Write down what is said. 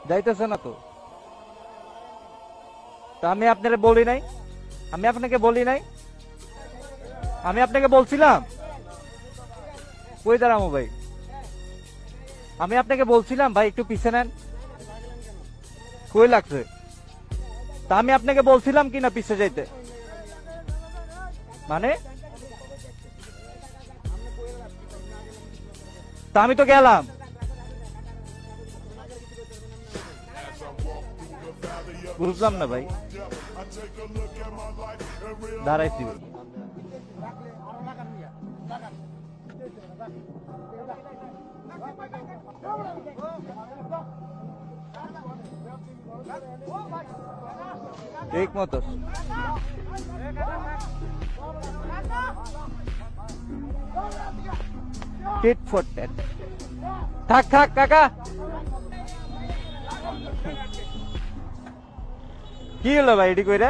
যাইতেছে না তো। তা আমি আপনাকে বলি নাই, আমি আপনাকে বলি নাই, আমি আপনাকে বলছিলাম কই দাঁড়ামো ভাই, আমি আপনাকে বলছিলাম ভাই একটু পিছে নেন, কই লাগছে। তা আমি আপনাকে বলছিলাম কিনা পিছে যাইতে, মানে তা আমি তো গেলাম। বুঝলাম না ভাই, দাঁড়াইছি। ঠিক মতো টিট ফর ট্যাট। থাক থাক কাকা, কি হলো ভাই এটি কইরা?